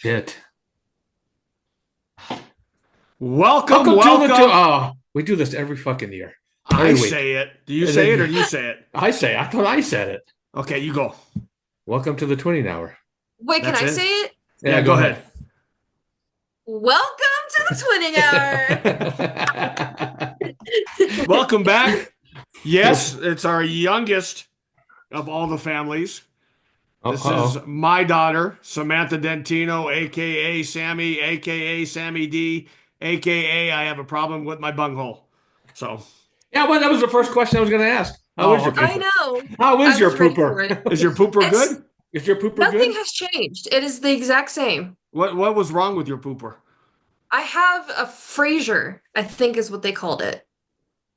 Shit. Welcome, Welcome to the to welcome. we do this every fucking year. I Every week. say it. Do you And say it or then do you say it? I say, I thought I said it. Okay, you go. Welcome to the twinning hour. Wait, can That's I it. say it? Yeah, Yeah, go go ahead. ahead. Welcome to the Twinning Hour. Welcome back. Yes, it's our youngest of all the families. This is Uh-oh. my daughter, Samantha Dentino, aka Sammy, aka Sammy D, aka I have a problem with my bunghole. So, Yeah, well, that was the first question I was going to ask. How is oh, your okay. I pooper? know. How I is your was ready for pooper? it. Is your pooper It's good? Is your pooper nothing good? has changed. It is the exact same. What was wrong with your pooper? I have a Frasier, I think is what they called it.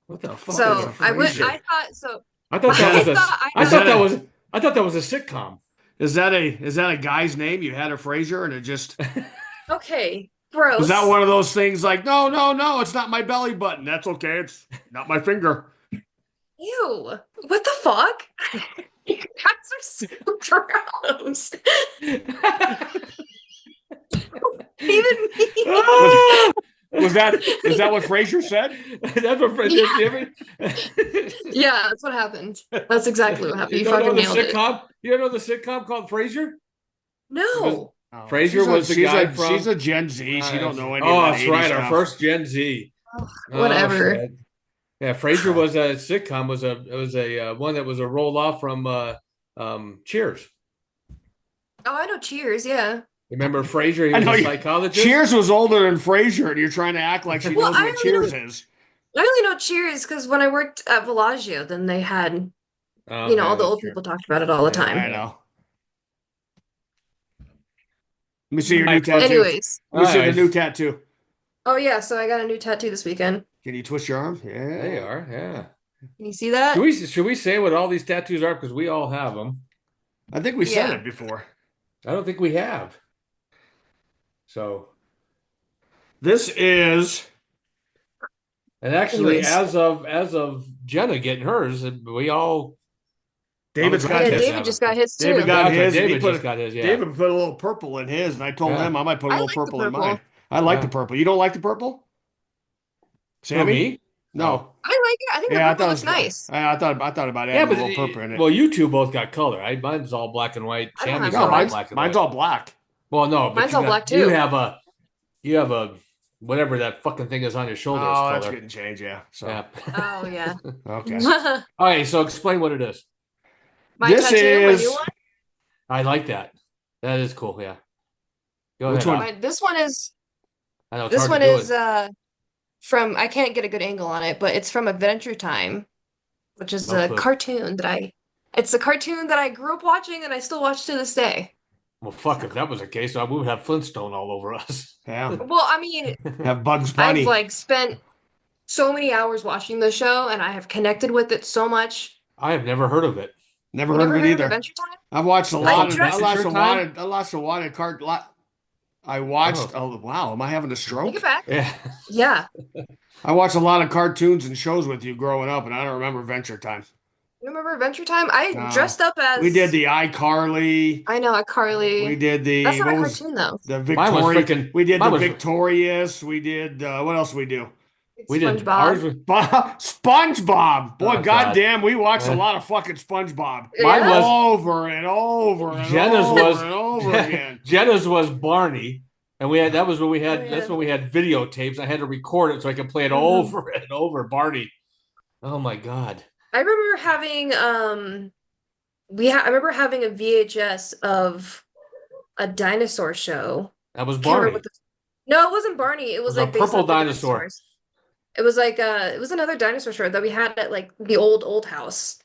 What the The fuck fuck is is a a So Frasier? I thought so. I thought Is that that was I a thought I I is had thought that that a was I thought that was a sitcom. is that a guy's name? You had a Frasier and it just okay, was that gross. one of those things like, no, no, no, it's not my belly button. That's okay. It's not my finger. Ew. What the fuck? You guys are so gross. Even me. Was Ah! was that is that what Frasier said? That's what Yeah, you yeah, that's what happened. That's exactly what happened. You don't know fucking the nailed it. sitcom? You don't know the sitcom called Frasier? It was No. Oh, Frasier was the guy she's from a Gen Z. She don't know any of oh, that that's 80s right, our stuff. first Gen Z. Ugh, Oh whatever. shit. Yeah, Frasier was a sitcom. Was a one that was a roll off from Cheers. Oh, I know Cheers, yeah. Remember Frasier? He I was know a you. psychologist. Cheers was older than Frasier, and you're trying to act like she Well, knows what Cheers is. I only know Cheers because when I worked at Bellagio, then they had, Oh all yeah, the that's old true. people talked about it all the Yeah, I time. yeah. know. Let me see All your new right, well, tattoo. Anyways, Let me see the right. new tattoo. oh yeah, so I got a new tattoo this weekend. Can you twist your arm? There you Yeah. are. Yeah. Can you see Should that? we should we say what all these tattoos are because we all have them? I think we said Yeah. it before. I don't think we have. So, This is and actually, Anyways, as of Jenna getting hers, we all the David's got yeah, his. grandkids David have it. just got his David too. Yeah, got that's right. his, and David just got his. Yeah, David put a little purple in his, and I told yeah, him I might put a I little like the purple in mine. purple. I like the yeah. purple. You don't like the purple, Who Sammy? me? Oh, No. I like it. I think the Yeah, I purple thought it looks was good. nice. I thought about yeah, adding a but little purple in it. well, you two both got color. Mine's all black and white. I don't have Sammy's No, is all color. black and mine's white. all black. Well, no, but Mine's you all got black too. you have a whatever that fucking thing is on your shoulders Oh, that's color. getting changed. Yeah. So Yeah. Oh yeah. okay. Okay, so explain what it is. My This tattoo, my new is one. I like that. That is cool. Yeah. Go which ahead, one? Al. My this one is I know it's this hard to one do is it. from I can't get a good angle on it, but it's from Adventure Time, which is No a clue. cartoon that I it's a cartoon that I grew up watching and I still watch to this day. Well, fuck, if So, that was the case, we would have Flintstone all over us. Yeah. well, I mean, Have Bugs I've Bunny. like spent so many hours watching the show and I have connected with it so much. I have never heard of it. Never You heard of never it heard of either. Adventure Time? I've watched a It's I lot called of. I dressed watched Adventure a lot Time? of. I watched a lot of cart. I watched. Oh, Oh wow! Am I having a Take it stroke? back. yeah. Yeah. I watched a lot of cartoons and shows with you growing up, and I don't remember Venture Time. You remember Adventure Time? I No, dressed up we did as the iCarly. I know, a We Carly. did That's the not a what was cartoon though. the Mine was Victoria. freaking, We did the mine was, Victorious. We did what else we do? It's we did, ours SpongeBob. was, SpongeBob. Boy, oh, God. goddamn, we watched a Uh, lot of fucking SpongeBob mine Yeah? was, over and over and Jenna's over was, and over again. Jenna's was Barney. And that was when Oh that's yeah. when we had videotapes. I had to record it so I could play it hmm over and over. Barney. Oh my God. I remember having I remember having a VHS of a dinosaur show. That was Can't remember Barney. what the No, it wasn't Barney. It It was was a like based purple off the dinosaur. dinosaurs. It was like it was another dinosaur show that we had at like the old house.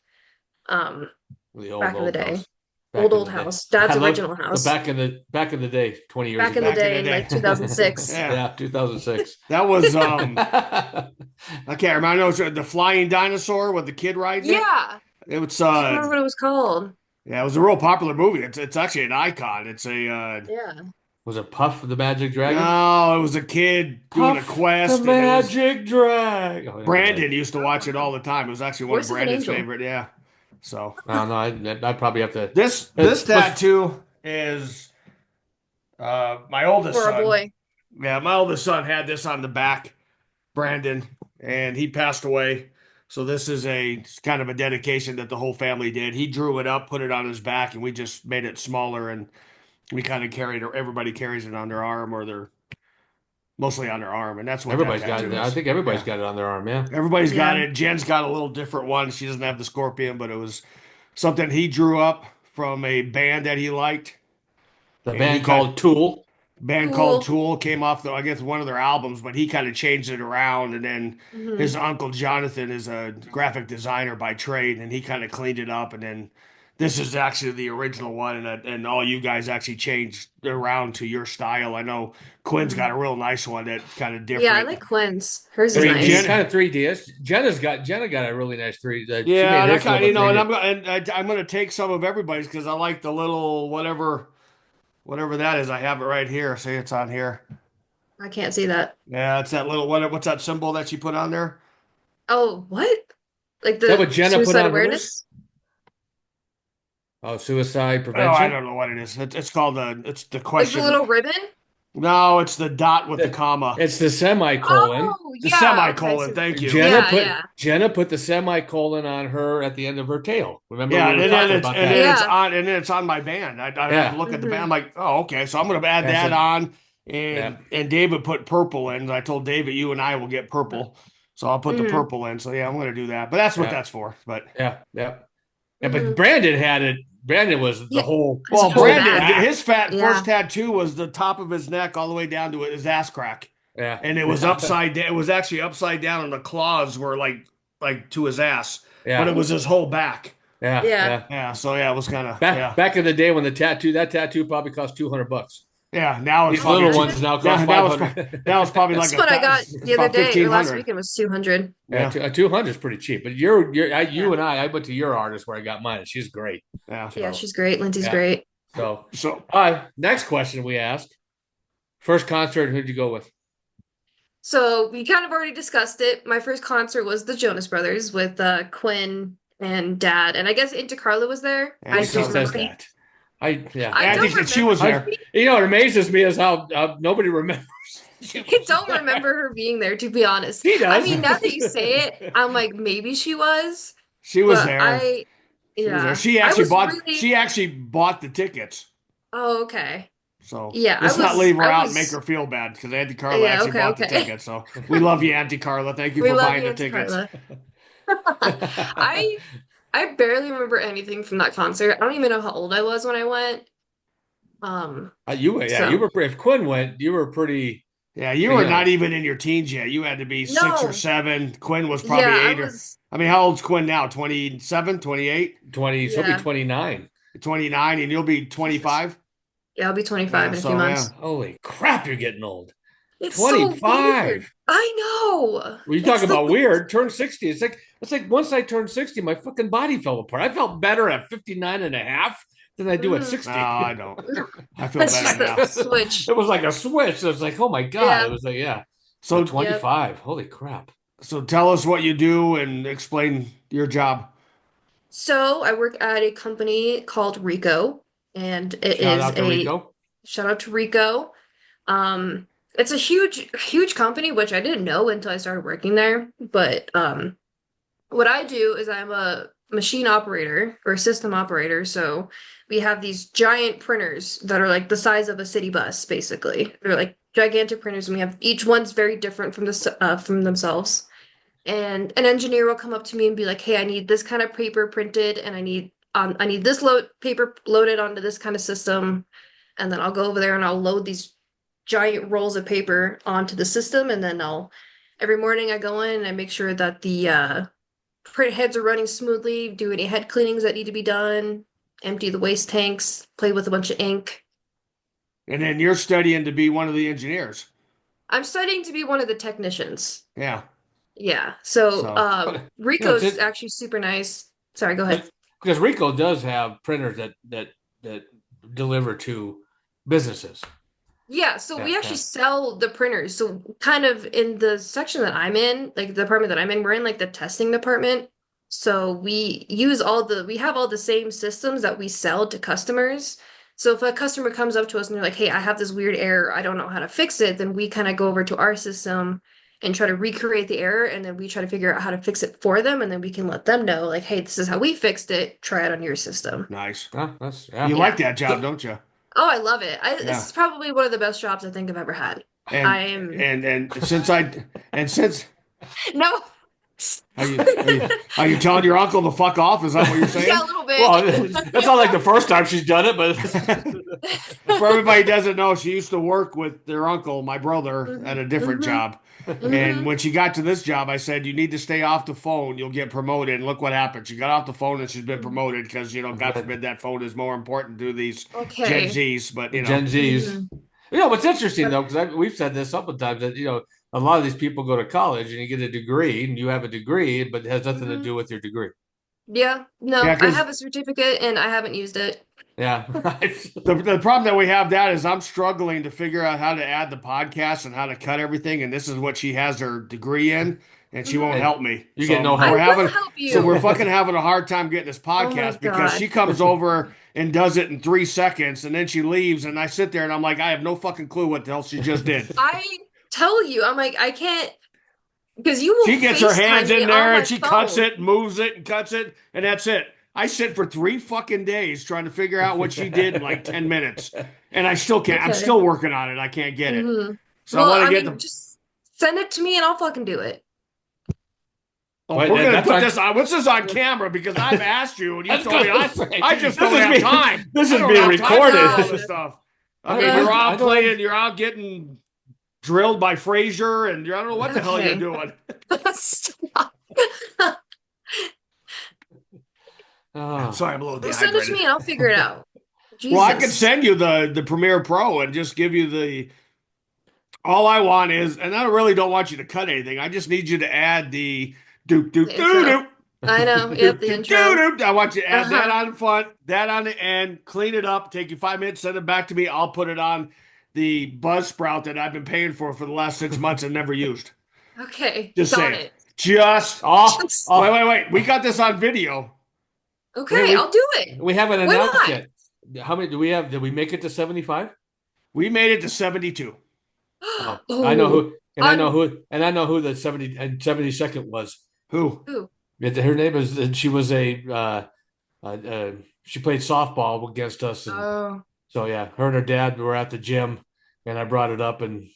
Um The old, back in the old day. house. Back in Old the day. house. I Dad's love original the house. back in the day, 20 years Back in the ago. Back in day the in like day. 2006. Yeah. Yeah, 2006. That was I can't remember. I know it was the flying dinosaur with the kid riding it. Yeah. It was I can't remember what it was called. yeah, it was a real popular movie. It's actually an icon. It's a Yeah. Was it Puff the Magic Dragon? no, it was a kid doing a Puff quest, the and it was Magic Dragon. Oh, Brandon used to watch it all the time. It was actually one of Voice of an Brandon's Angel. favorite. Yeah. So I don't know. I probably have to. this It was tattoo is My oldest Or a son. boy? Yeah, my oldest son had this on the back, Brandon, and he passed away. So this is a kind of a dedication that the whole family did. He drew it up, put it on his back, and we just made it smaller, and we kind of carried it. Everybody carries it on their arm, or they're mostly on their arm, and that's what that Everybody's got it. tattoo I is. think everybody's Yeah, got it on their arm. Yeah. everybody's got Yeah. it. Jen's got a little different one. She doesn't have the scorpion, but it was something he drew up from a band that he liked, The and he band kind of called Tool. band called Cool. Tool came off I guess one of their albums, but he kind of changed it around. And then Hmm. his uncle Jonathan is a graphic designer by trade, and he kind of cleaned it up. And then this is actually the original one, and all you guys actually changed around to your style. I know Quinn's got Hmm. a real nice one that's kind of Yeah, I different. like Quinn's. Hers I is mean, It's nice. Jen, kind of 3D. Jenna got a really nice 3D. She yeah, made and I hers kind look of, like and 3D. I'm gonna take some of everybody's because I like the little whatever that is. I have it right here. See, it's on here. I can't see that. Yeah, it's that little what's that symbol that she put on there? Oh, what? Like Is that what the Jenna put suicide on hers? awareness? Oh, suicide Oh, I prevention. don't know what it is. It's called it's the Like the question. little ribbon? No, it's the dot with the The- comma. It's the semicolon. Oh, The yeah. Okay, I semicolon. see what Thank you're. you. Jenna Yeah, put yeah. Jenna put the semicolon on her at the end of her tail. Remember Yeah, we were talking about that? Yeah. and then it's on my band. I have to Yeah, look at the band. I'm Hmm. like, oh, okay. So I'm gonna add that's that it. on. Yeah, And David put purple in. I told David you and I will get purple. So I'll put the Hmm. purple in. So yeah, I'm gonna do that. But that's what yeah, that's for. But yeah. Yeah, but Hmm. Brandon had it. Brandon was the Yeah, whole his well, his whole whole Brandon, back. back. his fat Yeah. first tattoo was the top of his neck all the way down to his ass crack. Yeah, And it was yeah, upside down. It was actually upside down, and the claws were like to his ass, but it yeah, was his whole back. yeah, Yeah. yeah. Yeah, so yeah, it was kind of Back yeah, back in the day when that tattoo probably cost $200. yeah. Now it's These Can you probably little two. ones imagine? now cost Now it's probably This like is what I got it's the other about day or last 1,500. weekend was 200. Yeah, Yeah, 200 is pretty cheap. But Yeah. you and I went to your artist where I got mine. And she's great. yeah. Yeah, So she's great. Lindsay's yeah. great. So So next question we asked. First concert, who'd you go with? So we kind of already discussed it. My first concert was the Jonas Brothers with Quinn and Dad, and I guess Auntie Carla was there. Andy I She don't Carter. says remember. that. Yeah. I Andy, don't she remember was her there. being, What amazes me is how nobody remembers. I don't remember her being there, to be honest. She I does. mean, now that you say it, I'm like, maybe she was, She was but there. She was there. yeah, I was really, She actually bought the tickets. oh, okay. So Yeah, let's not leave her I out and make was, her feel bad because Auntie Carla yeah, actually okay, bought the okay. tickets. So we love you, Auntie Carla. Thank you We for love buying you, the Auntie tickets. Carla. I I barely remember anything from that concert. I don't even know how old I was when I went. You So were. If Quinn went, you were pretty Yeah, you pretty were not young. even in your teens yet. You had to be 6 or 7. Quinn was yeah, probably I eight or was, I mean, how old's Quinn now? 27, 28, 20. She'll be yeah, 29. 29, and you'll be Jesus. 25? Yeah, I'll be 25 Yeah, in a few so yeah. months. Holy crap! You're getting old. It's so weird. 25. I know. When you It's talk the about weird, turn 60. It's like once I turned 60, my fucking body fell apart. I felt better at 59 and a half than I do at Mhm. 60. No, I don't. I feel It's better just now. a switch. It was like a switch. It was like, oh my God. Yeah. It was like, yeah. So So Yep. 25. Holy crap. so tell us what you do and explain your job. So I work at a company called Rico, and it Shout is out to a Rico. shout out to Rico. It's a huge company, which I didn't know until I started working there. But what I do is I'm a machine operator or system operator. So we have these giant printers that are like the size of a city bus, basically. They're like gigantic printers, and we have each one's very different from themselves. And an engineer will come up to me and be like, "Hey, I need this kind of paper printed, and I need this load paper loaded onto this kind of system." And then I'll go over there and I'll load these giant rolls of paper onto the system, and then I'll every morning I go in and I make sure that the print heads are running smoothly, do any head cleanings that need to be done, empty the waste tanks, play with a bunch of ink. And then you're studying to be one of the engineers. I'm studying to be one of the technicians. Yeah. Yeah. So So But, it's Rico's it actually super nice. Sorry, go ahead. because Rico does have printers that deliver to businesses. Yeah, so Yeah, we actually yeah. sell the printers. So kind of in the section that I'm in, like the department that I'm in, we're in like the testing department. So we have all the same systems that we sell to customers. So if a customer comes up to us and they're like, "Hey, I have this weird error. I don't know how to fix it," then we kind of go over to our system and try to recreate the error, and then we try to figure out how to fix it for them, and then we can let them know, like, "Hey, this is how we fixed it. Try it on your system." Nice. Yeah. You like Yeah. that job, don't you? Oh, I love it. This Yeah. is probably one of the best jobs I think I've ever had. And I'm since no. are you telling your uncle to fuck off? Is that what you're Yeah, saying? a little Well, bit. that's not like the first time she's done it, but For everybody who doesn't know, she used to work with their uncle, my brother, at a different hmm job. And hmm when she got to this job, I said, "You need to stay off the phone. You'll get promoted." And look what happened. She got off the phone and she's been promoted because, God forbid that phone is more important to these Gen Okay. Zs. But, Gen Zs. hmm What's interesting though, because we've said this a couple of times that a lot of these people go to college and you get a degree and you have a degree, but it has nothing to hmm do with your degree. Yeah. yeah, No, I because have a certificate and I haven't used it. Yeah. the problem that we have that is I'm struggling to figure out how to add the podcast and how to cut everything. And this is what she has her degree in, and she won't hmm And help me. you get no I help. will help So we're you. fucking having a hard time getting this Oh my podcast because God. she comes over and does it in 3 seconds and then she leaves and I sit there and I'm like, I have no fucking clue what the hell she just did. I tell you, I'm like, I can't, because you will She gets her hands FaceTime me in on there and my she cuts phone. it, moves it, and cuts it, and that's it. I sit for 3 fucking days trying to figure out what she did in like 10 minutes. And I still can't. I'm Okay. still working on it. I can't get it. hmm So I Well, want to I get mean, the. just send it to me and I'll fucking do it. Oh, Wait, we're gonna that's put on. this on. What's this on camera? Because I've asked you and I you was told me gonna say, I just this don't is have being time. this I is don't being have time to do all God. this recorded. stuff. I I mean, don't. you're I out don't. playing, you're out getting drilled by Frazier, and I don't know what the hell you're Okay. doing. Stop. I'm Oh. sorry, I'm a little Well, send it to dehydrated. me and I'll figure it out. Well, I could Jesus. send you the Premiere Pro and just give you the. All I want is, and I really don't want you to cut anything. I just need you to add the doop doop The doo intro. doop I know. Yep, doop the doop doo intro. doop. I want you to add that Uh-huh. on the front, that on the end, clean it up, take you 5 minutes, send it back to me. I'll put it on the Buzzsprout that I've been paying for the last 6 months and never used. Okay. Just Got saying. it. Just Oh. Just wait, Oh. wait, wait. We got this on video. Wait. okay, I'll do it. We haven't Why announced not? yet. How many do we have? Did we make it to 75? We made it to 72. Oh, I know Oh, who, and I know on who, and I know who the 70 and 72nd was. Who? who? Her name is, and she was she played softball against us, and Oh, so yeah, her and her dad were at the gym, and I brought it up, and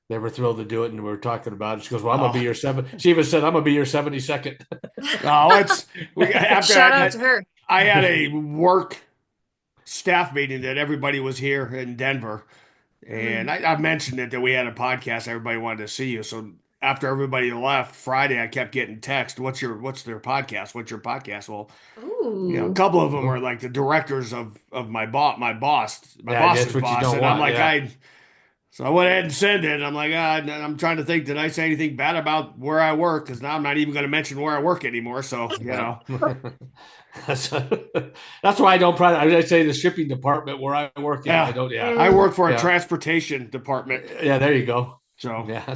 they were thrilled to do it, and we were talking about it. She goes, "Well, I'm gonna be Oh, your seven." She even said, "I'm gonna be your 72nd." no, it's after shout out to her. I had a work staff meeting that everybody was here in Denver. And Mm. I mentioned it that we had a podcast. Everybody wanted to see you. So after everybody left Friday, I kept getting text. What's their podcast? What's your podcast? Well, a Ooh. couple of them are like the directors of my Yeah, boss's that's what you boss. don't And I'm want. like, Yeah. so I went ahead and sent it. I'm like, I'm trying to think, did I say anything bad about where I work? Because now I'm not even going to mention where I work anymore. So, Yeah. That's, that's why I don't probably I say the shipping department where I work in. I yeah, don't. Yeah. I Mm. work for a Yeah. transportation department. Yeah. There you go. So, Yeah.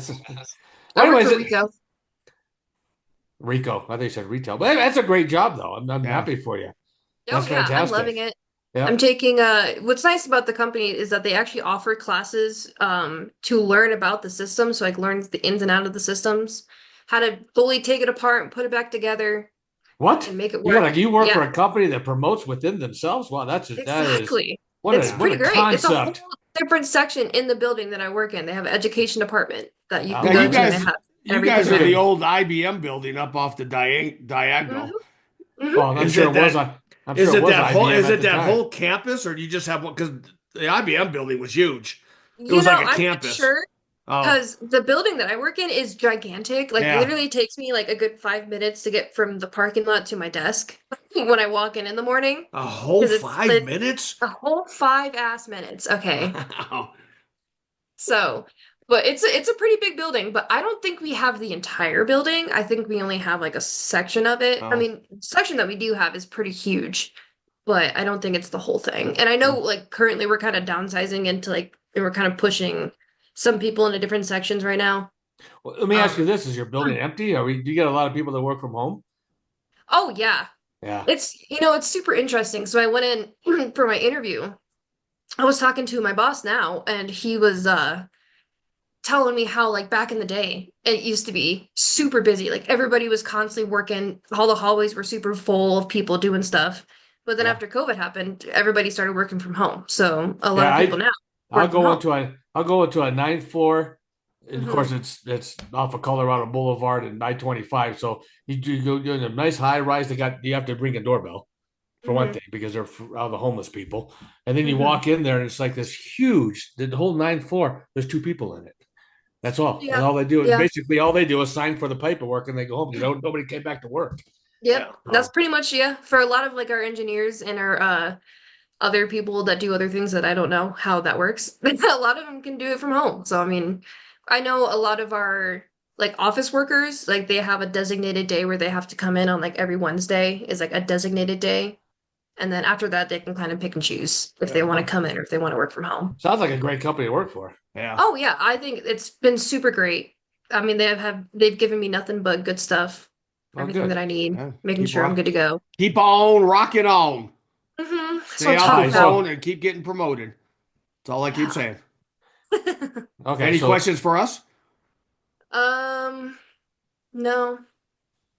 I Well, work anyways, for Rico. Rico. I think you said retail, but that's a great job though. I'm yeah. happy for you. Oh That's yeah, I'm loving fantastic. it. I'm Yeah. taking what's nice about the company is that they actually offer classes to learn about the system, so like learn the ins and out of the systems, how to fully take it apart and put it back together What? and make it You got work. like you work Yeah, for a company that promotes within themselves? Wow, that is exactly. It's what Yeah. a pretty great. It's a whole concept. different section in the building that I work in. They have an education department that you can Now Oh, go you to, and okay. they guys, have you That's guys a everything are there. the good. old IBM building up off the hmm diagonal. hmm Well, Is it that? I'm sure Is it it was that whole? IBM Is at it the that time. whole campus, or do you just have one? Because the IBM building was huge. It You was like know, a I'm not campus. sure. Oh, Because the building that I work in is gigantic. Like yeah, literally takes me like a good 5 minutes to get from the parking lot to my desk when I walk in the morning. a whole Because it's five lit minutes. a whole 5 ass minutes. Okay. Wow. So, but it's a pretty big building, but I don't think we have the entire building. I think we only have like a section of it. I Oh, mean, section that we do have is pretty huge, but I don't think it's the whole thing. And I know like currently we're kind of downsizing into like and we're kind of pushing some people into different sections right now. Well, let me ask you Um, this: Is your building empty? Do you get a lot of people that work from home? oh yeah. Yeah. It's it's super interesting. So I went in for my interview I was talking to my boss now, and he was telling me how like back in the day it used to be super busy. Like everybody was constantly working. All the hallways were super full of people doing stuff. But then Yeah. after COVID happened, everybody started working from home. So a lot Yeah, of people now work from home. I'll go into a ninth floor. And of Hmm. course it's off of Colorado Boulevard and I-25. So you go you're in a nice high rise. You have to bring a doorbell for one Hmm. thing, because they're all the homeless people. And then you Hmm. walk in there and it's like this huge, the whole ninth floor, there's two people in it. That's all. And Yeah. all they do is Yeah. basically all they do is sign for the paperwork and they go home because nobody came back to work. Yep. Yeah. That's pretty much, yeah. For a lot of like our engineers and our other people that do other things that I don't know how that works. A lot of them can do it from home. So I mean, I know a lot of our like office workers, like they have a designated day where they have to come in on like every Wednesday is like a designated day. And then after that they can kind of pick and choose if they want to Oh, come in or if they want to work from home. sounds like a great company to work for. Yeah. Oh yeah, I think it's been super great. I mean, they've given me nothing but good stuff, Oh, everything that good. I need, Yeah. making Keep sure I'm rock. good to go. Keep on rocking on. That's what Stay I'm out talking the Okay, about. phone so and keep getting promoted. That's all I keep Yeah. saying. okay, Any so questions for us? Um, no.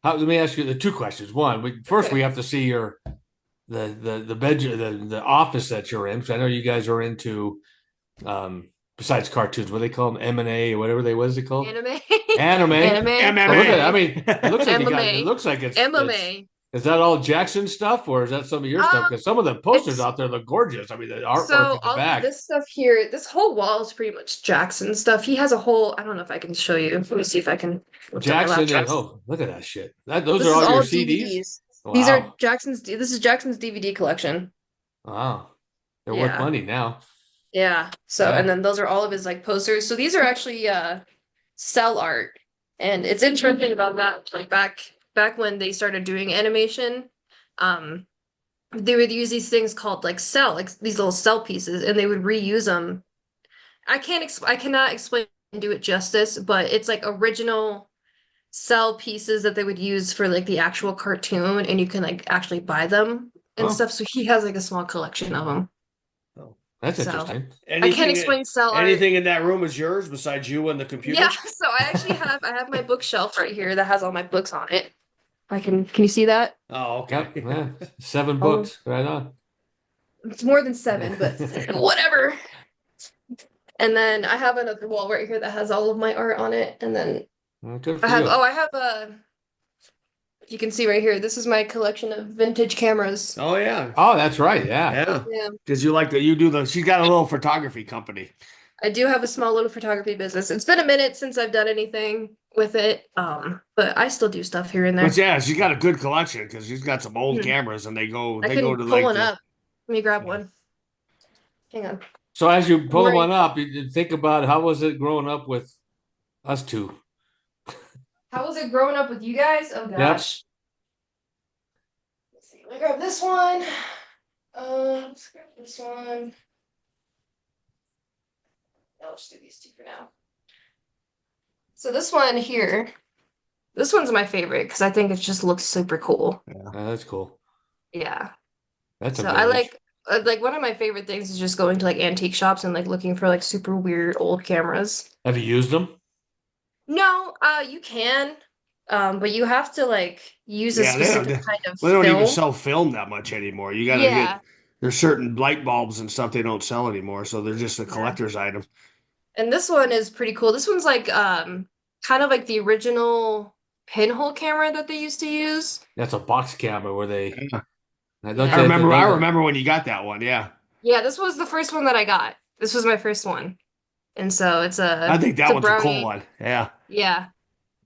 let me ask you the two questions. One, first we Okay. have to see your the bed the office that you're in. Because I know you guys are into besides cartoons, what do they call them, M&A or whatever what is it called? Anime. Anime. Anime. Well, look at MMA. I Okay. mean, it looks like you got it MMA. looks like it's MMA. is that all Jackson stuff or is that some of your stuff? Um, Because some of the posters it's out there look gorgeous. I mean, the artwork so in the all of back. this stuff here, this whole wall is pretty much Jackson stuff. He has a whole, I don't know if I can show you. Let me see if I can lift up my Jackson laptop. and oh, look at that shit. Those are This is all your all CDs? DVDs. These are Wow. this is Jackson's DVD collection. Wow. They're worth Yeah. money now. Yeah. So, and Yeah. then those are all of his like posters. So these are actually cell art. And it's interesting about that. Like back when they started doing animation, um, they would use these things called like cell, like these little cell pieces, and they would reuse them. I cannot explain and do it justice, but it's like original cell pieces that they would use for like the actual cartoon, and you can like actually buy them and Oh, stuff. So he has like a small collection of them. Oh. that's So interesting. I can't Anything explain cell art. anything in that room is yours besides you and the Yeah, computer? so I have my bookshelf right here that has all my books on it. I can you see that? Oh, Yep. okay. Yeah. Seven Oh, books. Right on. it's more than seven, but whatever. And then I have another wall right here that has all of my art on it. And then Well, good I for have you. I have a you can see right here. This is my collection of vintage cameras. Oh yeah. Oh, that's right. Yeah. Yeah. Yeah. Because you do she's got a little photography company. I do have a small little photography business. It's been a minute since I've done anything with it. But I still do stuff here and But there. yeah, she's got a good collection because she's got some old Hmm. cameras and I they go can to pull like one the up. Let me grab yeah. one. Hang on. So as you I'm pull wearing one up, you think about how was it growing up with us two? How was it growing up with you guys? Oh Yep. gosh. Let's see. Let me grab this one. Let's grab this one. I'll just do these two for now. So this one here, this one's my favorite because I think it just looks super cool. Yeah. That's cool. Yeah. That's a So I vintage. like one of my favorite things is just going to like antique shops and like looking for like super weird old cameras. Have you used them? No, you can, but you have to like use a Yeah, specific kind of they don't even film. sell film that much anymore. You got to get Yeah, there's certain light bulbs and stuff they don't sell anymore, so they're just a yeah. collector's item. And this one is pretty cool. This one's like kind of like the original pinhole camera that they used to use. That's a box camera where they Yeah. don't Yeah. they have to, I those are, remember when you got that one. Yeah. Yeah, this was the first one that I got. This was my first one. And so I think it's that a one's a cool brownie. one. Yeah. Yeah,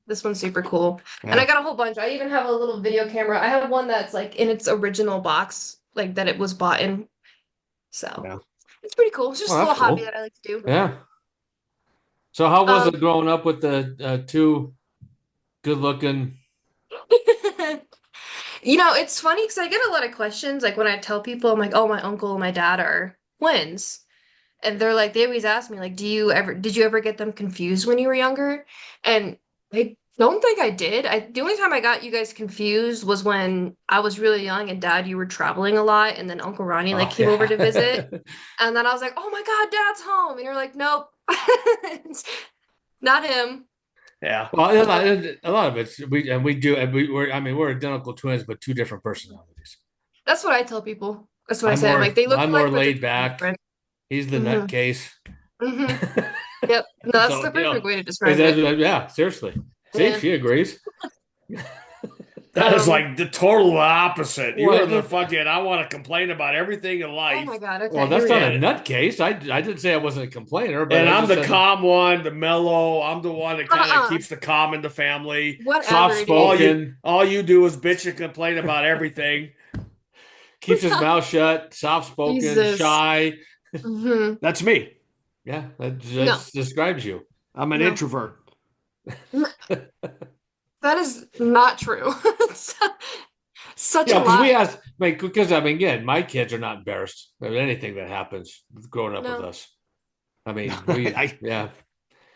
this one's super cool. And I Yeah. got a whole bunch. I even have a little video camera. I have one that's like in its original box, like that it was bought in. So Yeah. it's pretty cool. It's well, just a that's little hobby cool. that I like to do. Yeah. So how was Um, it growing up with the two good looking? it's funny because I get a lot of questions. Like when I tell people, I'm like, oh, my uncle and my dad are twins. And they always ask me, like, did you ever get them confused when you were younger? And don't think I did. The only time I got you guys confused was when I was really young and Dad, you were traveling a lot, and then Uncle Ronnie like Oh came over yeah. to visit, and then I was like, "Oh my God, Dad's home," and you're like, "Nope, it's not him." Well, But a lot of it's we do and we're I mean we're identical twins but two different personalities. that's what I tell people. That's what I say. I'm like, they look I'm more alike, but they're laid totally back. different. He's the Hmm. nutcase. Hmm. Yep. No, that's So the perfect way to describe it. yeah, seriously. See, Yeah. she agrees. That is Um, like the total opposite. You are the What? fucking, I want to complain about everything in oh my life. God. Well, Okay, here that's we not a go. And nutcase. I didn't say I wasn't a complainer, but and I I'm just the said calm one, the mellow. I'm the one that kind of Uh-uh. keeps the calm in the family. soft Whatever, dude. spoken, All you do is bitch and complain about everything. keeps his mouth shut, soft spoken, Jesus. shy. Hmm. That's me. Yeah, that No, just describes you. I'm an no. introvert. That is not true. Such Yeah, a because we lie. asked, like, because I mean, again, my kids are not embarrassed of anything that happens growing up with No. us. I mean, I yeah,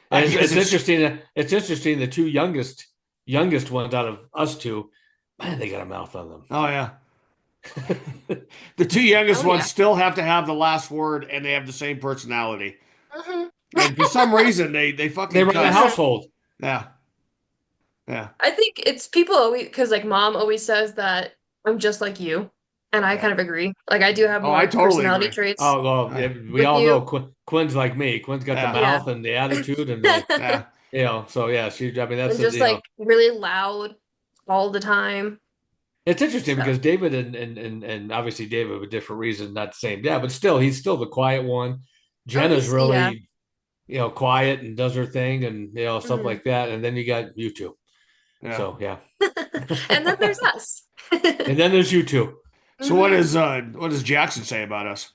I and guess it's it's interesting. It's interesting. The two youngest ones out of us two, man, they got a mouth on oh yeah. them. The two youngest Oh ones yeah. still have to have the last word and they have the same personality. Hmm. And for some reason they They fucking run the Hmm. cuss. household. Yeah. Yeah. I think it's people always because like mom always says that I'm just like you, and I Yeah. kind of agree. Like I do have Oh, I more totally personality agree. traits Oh well, Yeah. we with all know you. Quinn's like me. Quinn's got the Yeah. Yeah. mouth and the attitude and the Yeah. so yeah, she. I mean, that's And just like really loud all the time. it's interesting So because David and obviously David with different reasons, not the same dad, but still he's still the quiet one. oh, Jenna's he's yeah. really quiet and does her thing and stuff Hmm. like that, and then you got you two. Yeah. So yeah, And then there's us. and then there's you two. So Hmm. what does Jackson say about us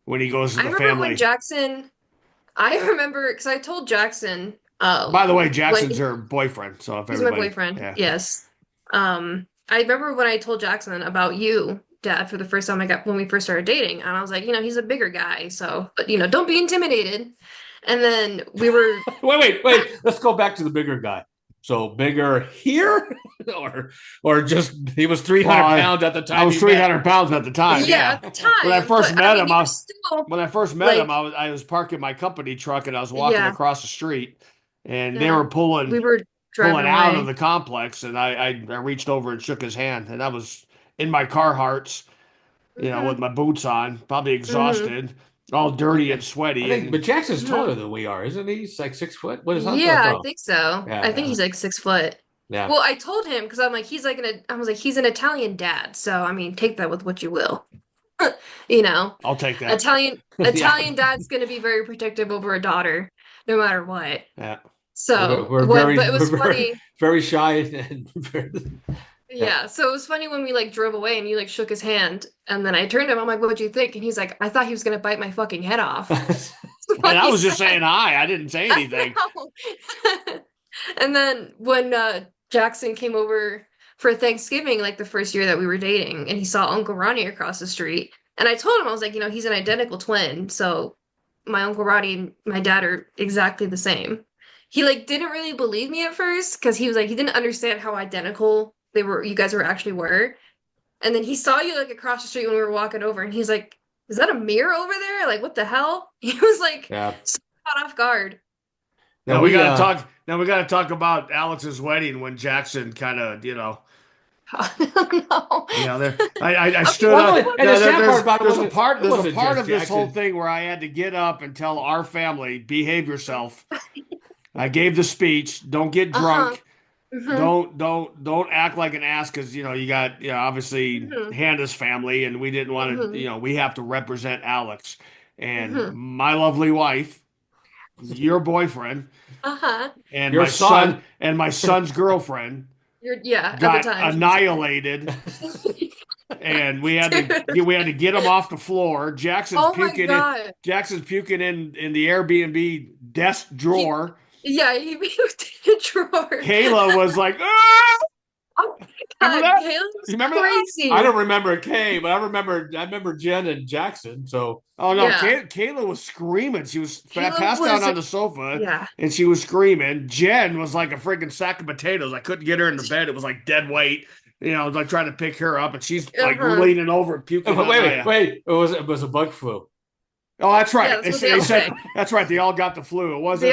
when he goes to I the remember when family? Jackson. I remember because I told Jackson By the way, when Jackson's her boyfriend. So if he's my everybody, boyfriend. yeah, Yes. I remember when I told Jackson about you, Dad, for the first time I got when we first started dating, and I was like, he's a bigger guy, so but don't be intimidated. And then we were Wait. Let's go back to the bigger guy. So bigger here, or just he was three well, hundred pounds at the I time was you met. 300 pounds at the time. yeah, Yeah, at the when I time, first but I met mean him, you were still like I was parking my company truck and I was walking yeah, across the street, and they yeah. were We were pulling driving out of away. the complex, and I reached over and shook his hand, and I was in my Carhartts, with Hmm. my boots on, probably Hmm. exhausted, all dirty Yeah. and I sweaty, think, but and Jackson's taller Hmm. than we are, isn't he? He's like 6 foot. What is that? Yeah, That's I all. think so. Yeah, I think he's like 6 foot. yeah. Well, I told him because I'm like I was like he's an Italian dad, so I mean take that with what you will. You know, I'll take that. Yeah. Italian dad's going to be very protective over a daughter, no matter what. Yeah. So We're when, very but it was we're very funny. very shy and very, yeah. Yeah, so it was funny when we like drove away and you like shook his hand, and then I turned to him. I'm like, "What'd you think?" And he's like, "I thought he was going to bite my fucking head off." That's And what I he was just said. saying hi. I didn't say I anything. know. And then when Jackson came over for Thanksgiving, like the first year that we were dating, and he saw Uncle Ronnie across the street, and I told him I was like, he's an identical twin, so my Uncle Ronnie and my dad are exactly the same. He like didn't really believe me at first because he was like he didn't understand how identical you guys actually were. And then he saw you like across the street when we were walking over, and he's like, "Is that a mirror over there? Like what the hell?" He was like Yeah. so caught off guard. Now we Now we got to talk about Alex's wedding when Jackson kind of, No. there. I Okay, stood well up. no, and the sad part about it There's a wasn't part just of this whole Jackson. thing where I had to get up and tell our family, behave yourself. I gave the speech. Don't get uh-huh. drunk. Hmm. Don't act like an ass because you got obviously Hmm. Hannah's family and we didn't want to Hmm. we have to represent Alex and Hmm. my lovely wife, your boyfriend, Uh-huh. and Your son. my son's girlfriend Yeah, at the got time she was annihilated, and Dude. we had to get him off the floor. Oh my God. Jackson's puking in the Airbnb desk He drawer. yeah, he moved in a drawer. Kayla was like, ah! Oh Remember God, that? Caleb's You remember that? I crazy. don't remember Kay, but I remember Jen and Jackson. So Oh no, Yeah, Kayla was screaming. She was Caleb passed out was, on the sofa, yeah. and she was screaming. Jen was like a freaking sack of potatoes. I couldn't get her in the bed. It was like dead weight. Like trying to pick her up, and she's like Uh-huh. leaning over and puking but on wait, Aya. wait. It was a bug flu. Oh, that's Yeah, right. that's what they They all said say. that's right. They all got the flu. It No, wasn't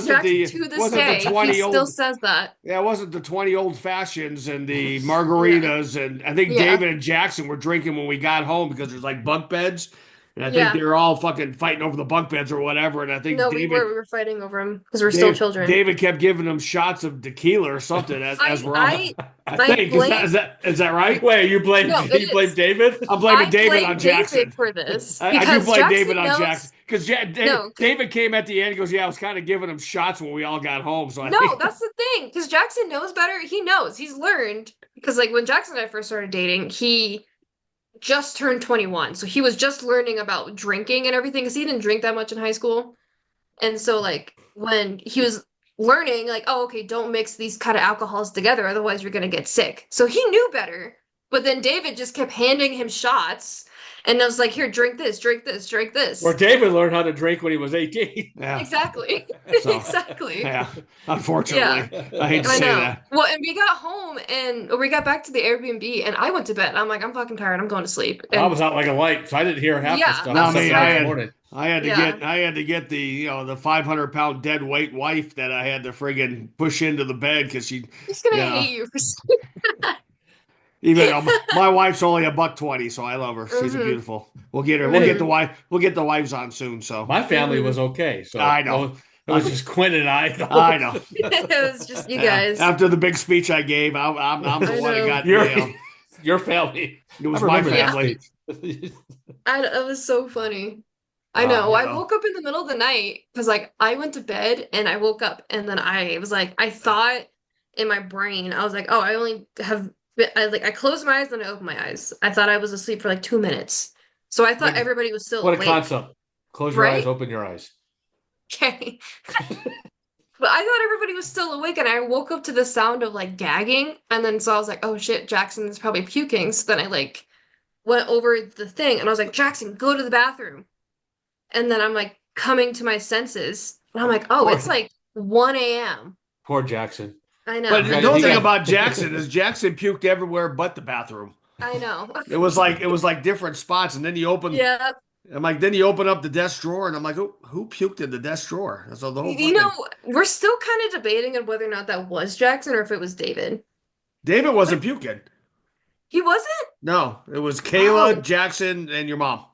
Jackson the to this wasn't the day, he 20 still old says that. yeah, it wasn't the 20 old fashions and the Yeah, margaritas. And I think yeah, David and Jackson were drinking when we got home because there's like bunk beds. And I think yeah. they were all fucking fighting over the bunk beds or whatever. And I think No, we were fighting over him because we're still children. David kept giving them shots of tequila or something as I we're all I I I think blame is that right? Wait, no, it you blame is. David? I'm blaming I David on blame David Jackson. for this I do because blame Jackson David on Jackson knows. because No, David came at the end and goes, "Yeah, I was kind of giving him shots when we all got home." So I no, think that's the thing. Because Jackson knows better. He knows. He's learned. Because like when Jackson and I first started dating, he just turned 21, so he was just learning about drinking and everything. Because he didn't drink that much in high school. And so like when he was learning, like, oh, okay, don't mix these kind of alcohols together, otherwise you're gonna get sick. So he knew better. But then David just kept handing him shots and I was like, here, drink this, drink this, drink Or this. David learned how to drink when he was 18. yeah. Exactly. So Exactly. yeah, Yeah, unfortunately, I hate to I say know. that. Well, and we got home and we got back to the Airbnb and I went to bed. I'm like, I'm fucking tired. I'm going to sleep. I And was out like a light, so I didn't hear half the yeah, stuff I Not was except me. the I next asleep. had morning. Yeah. I had to get the 500-pound dead weight wife that I had to friggin' push into the bed because He's gonna you know, hate you for even though my wife's only a buck 20, so I love her. She's a hmm beautiful. We'll get her. hmm We'll get the wives on soon. So My family hmm was okay, so I know. it was just Quinn and I. I know. It was just you Yeah. guys. After the big speech I gave, I'm the I one that know. got Your your family. it I was my remember that Yeah, family. speech. it was so funny. I know. You I know. woke up in the middle of the night because like I went to bed and I woke up and then I was like I thought in my brain I was like, oh, I only have I closed my eyes and I opened my eyes. I thought I was asleep for like 2 minutes, so I thought Like everybody was still what a awake, concept. Close your eyes, right? open your eyes. Okay. But I thought everybody was still awake, and I woke up to the sound of like gagging, and then so I was like, "Oh shit, Jackson's probably puking." So then I like went over the thing, and I was like, "Jackson, go to the bathroom." And then I'm like coming to my senses, and I'm like, "Oh, Poor it's like 1 a.m." poor Jackson. I know. But He the got only he thing got about Jackson is Jackson puked everywhere but the bathroom. I know. It was like different spots, and then he opened. Yeah. I'm like, then he opened up the desk drawer, and I'm like, who puked in the desk drawer? So the whole You know, fucking we're still kind of debating on whether or not that was Jackson or if it was David. David But wasn't puking. he wasn't? No, it was Kayla, Oh, Jackson, and your mom.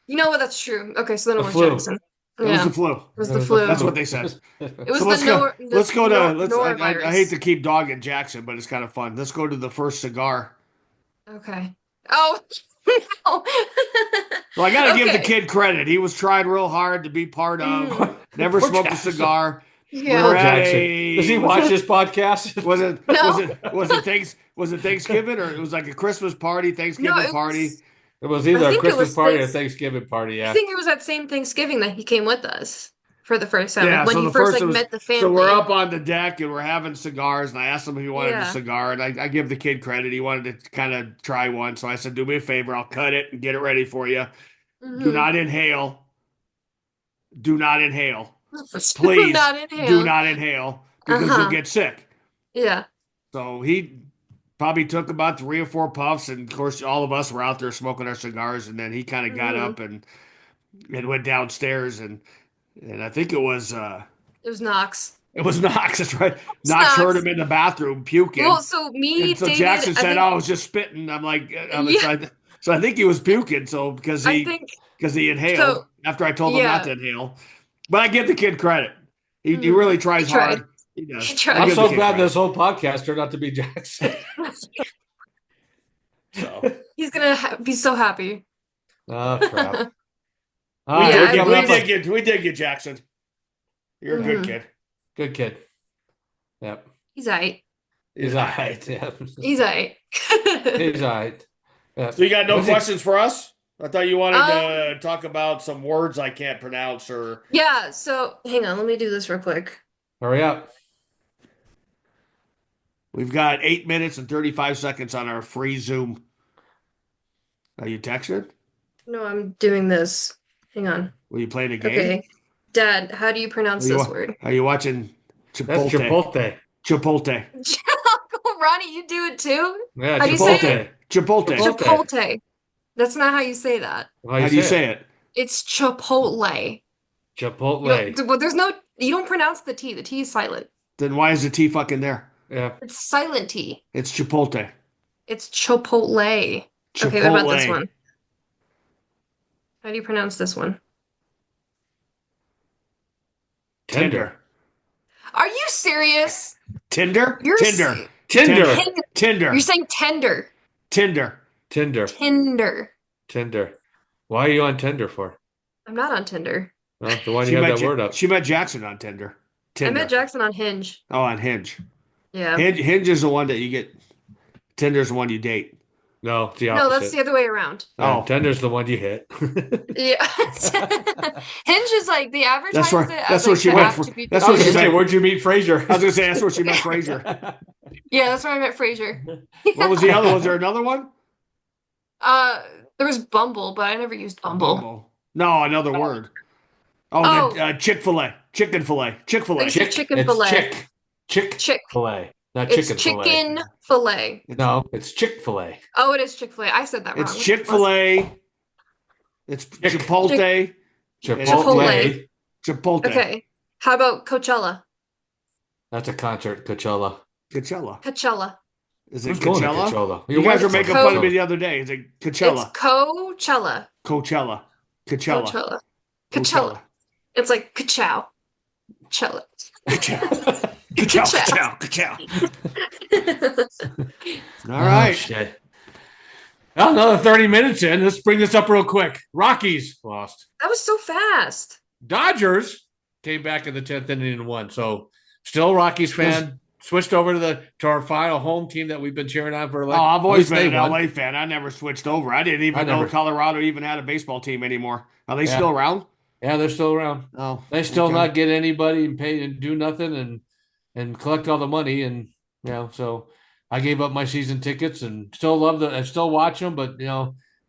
you know what? That's true. Okay, so then the it was flu. Jackson. It was Yeah, the it flu. was It the was the That's flu. what flu. they said. It So was the let's go to let's I hate norovirus. to keep dogging Jackson, but it's kind of fun. Let's go to the first cigar. Okay. Oh, no. So I got to give the Okay. kid credit. He was trying real hard to be part of. Mm, Never Poor smoked a Jackson. cigar. We yeah. were Poor at Jackson. Does a he watch this podcast? No. was it Thanksgiving or it was like a Christmas party, No, Thanksgiving party? It was I either a think it Christmas was party or a thanks Thanksgiving party, I yeah. think it was that same Thanksgiving that he came with us for the first time, like Yeah, when so he the first first like it was met the so we're family. up on the deck and we're having cigars and I asked him if he wanted a Yeah. cigar and I give the kid credit. He wanted to kind of try one. So I said, do me a favor, I'll cut it and get it ready for you. Do Hmm. not inhale. Do not inhale. Do Please not do inhale. not inhale because you'll Uh-huh. get sick. Yeah. So he probably took about 3 or 4 puffs, and of course, all of us were out there smoking our cigars. And then he kind of got Hmm. up and went downstairs, and I think It was Knox. it was Knox. That's right. It's Knox heard Knox. him in the bathroom puking, Well, so me, and so David, Jackson I said, "Oh, think I was just spitting." I'm like, yeah, so I think he was puking. So I think because he inhaled so after I told him not yeah. to inhale, but I give the kid credit. He Hmm. really He tries tried. hard. He He does. I I'm tried. give the so kid glad credit. this whole podcast turned out to be Jackson. So He's gonna be so happy. Oh crap. All But right, yeah, we're I coming up was. on we did get Jackson. You're a good Hmm. kid. good kid. Yep. He's alright. He's all right. Yeah. He's alright. He's all right. Yep. So you got no What's he- questions for us? I thought you wanted Um, to talk about some words I can't pronounce or yeah, so hang on, let me do this real quick. Hurry up. We've got 8 minutes and 35 seconds on our free Zoom. Are you texting? No, I'm doing this. Hang on. Were you playing a game? Okay. Dad, how do you pronounce this word? Are you watching That's Chipotle? Chipotle. Chipotle. Ronnie, you do it too? Yeah, How do you say it? Chipotle. Chipotle. Chipotle. That's not how you say that. How do you say it? It's Chipotle. Chipotle. Well, there's no, you don't pronounce the T. The T is silent. Then why is the T fucking there? Yeah. It's silent T. It's Chipotle. It's Chipotle. Okay, what about this one? How do you pronounce this one? Tinder. Are you serious? Tinder? You're Tinder. Tinder. Tinder. You're saying tender. Tinder. Tinder. Tinder. Tinder. Why are you on Tinder for? I'm not on Tinder. Well, so why do you have that word up? She met Jackson on Tinder. I met Jackson on Hinge. Oh, on Hinge. Yeah. Hinge is the one that you get. Tinder's the one you date. No, it's the opposite. No, that's the other way around. Oh, Tinder's the one you hit. Yeah. Hinge is like the advertised that's where she went. That's what she said. Where'd you meet Fraser? I was gonna say that's where she met Fraser. Yeah, that's where I met Fraser. What was the other? Was there another one? There was Bumble, but I never used Bumble. No, another word. Oh, Chick-fil-A. Chicken fillet. Chick-fil-A. Chicken fillet. Chick fillet. Not It's chicken chicken fillet. No, it's Chick-fil-A. Oh, it is Chick-fil-A. I said that wrong. It's Chick-fil-A. It's Chipotle. Chipotle. Okay. How about Coachella? That's a concert, Coachella. Coachella. Is it Who's going to Coachella? Coachella? You guys were making fun of me the other day. Is it Coachella? It's Coachella. Coachella. It's like Kachow. Chella. Kachow. All right. Oh, shit. Well, another 30 minutes in. Let's bring this up real quick. Rockies lost. That was so fast. Dodgers came back in the 10th inning and won. So still a Rockies fan. Switched over to our final home team that we've been cheering on for like. Oh, I've always been an LA fan. I never switched over. I didn't even know Colorado even had a baseball team anymore. Are they still around? Yeah, they're still around. Oh, they still not get anybody and pay and do nothing and collect all the money and so I gave up my season tickets and still love I still watch them, but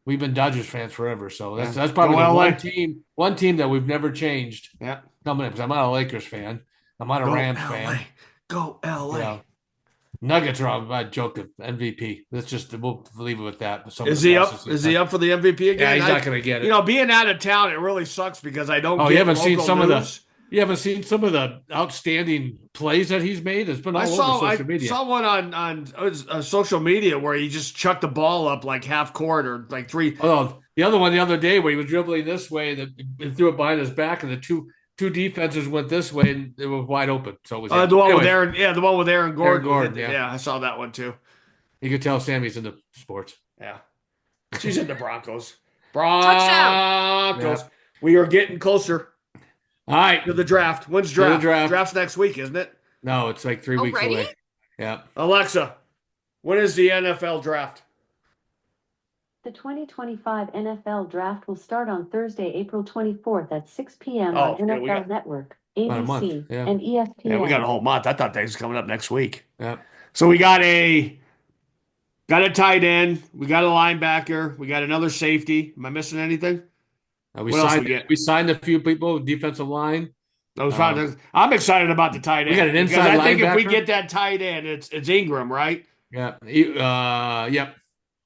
we've been Dodgers fans forever, so that's probably the one team that we've never changed. Yeah, coming in because I'm not a Lakers fan. I'm not a Rams fan. Go LA. Nuggets are my joke of MVP. We'll leave it with that. Is he up? Is he up for the MVP again? Yeah, he's not going to get it. Being out of town, it really sucks because I don't. Oh, you haven't seen some news. You haven't seen some of the outstanding plays that he's made. It's been all over social media. I saw one on social media where he just chucked the ball up like half court or like three. Oh, the other one the other day where he was dribbling this way and threw it behind his back, and the two defenses went this way and it was wide open. So it was the one with Aaron. Yeah, the one with Aaron Gordon. Aaron Gordon yeah, I saw that one too. You could tell Sammy's into sports. Yeah, she's in the Broncos. Touchdown. Yeah. We are getting closer. All right. To the draft. When's draft? Draft's Draft's next week, isn't it? No, it's like 3 weeks away. Yeah. Alexa, when is the NFL draft? The 2025 NFL Draft will start on Thursday, April 24th at 6 p.m. on NFL Network, ABC, and ESPN. Yeah, we got a whole month. I thought that was coming up next week. Yeah. So we got a tight end. We got a linebacker. We got another safety. Am I missing anything? We signed a few people, defensive line. I'm excited about the tight end. We got an inside linebacker. I think if we get that tight end, it's Ingram, right? Yeah. Yep.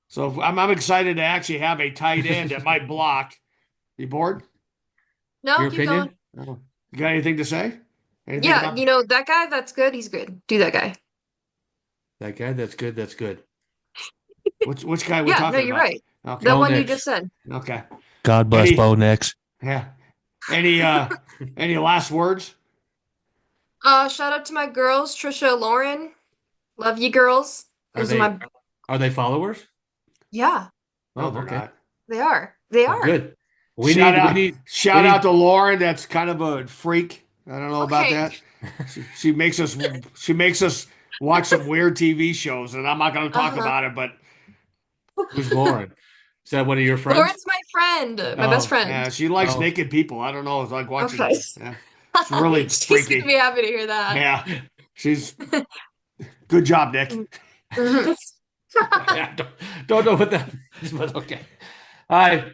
So I'm excited to actually have a tight end that might block. You bored? No, Your keep opinion? going. You got anything to say? That guy that's good, he's good. Do that guy. That guy that's good, that's good. Which guy we're talking about? Yeah, no, you're right. Okay. The one you just said. Okay. God bless Bo Nix. Yeah. Any last words? Shout out to my girls, Trisha, Lauren. Love you, girls. Are they followers? Yeah. Oh, they're not. They are. They are. Good. Shout out to Lauren. That's kind of a freak. I don't know about that. She makes us watch some weird TV shows, and I'm not going to talk about it. But who's Lauren? Is that one of your friends? Lauren's my friend, my best friend. Yeah, she likes naked people. I don't know. It's like watching. Yeah. It's really freaky. She's gonna be happy to hear that. Yeah, she's Good job, Nick. Yeah, don't know what that is, but okay. All right.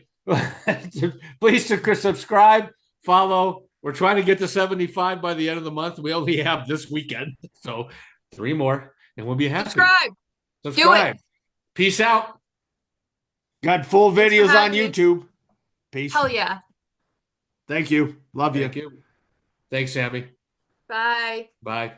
Please subscribe, follow. We're trying to get to 75 by the end of the month. We only have this weekend, so 3 more, and we'll be happy. Subscribe. Peace out. Got full videos on YouTube. Peace. Hell yeah. Thank you. Love you. Thank you. Thanks, Sammy. Bye. Bye.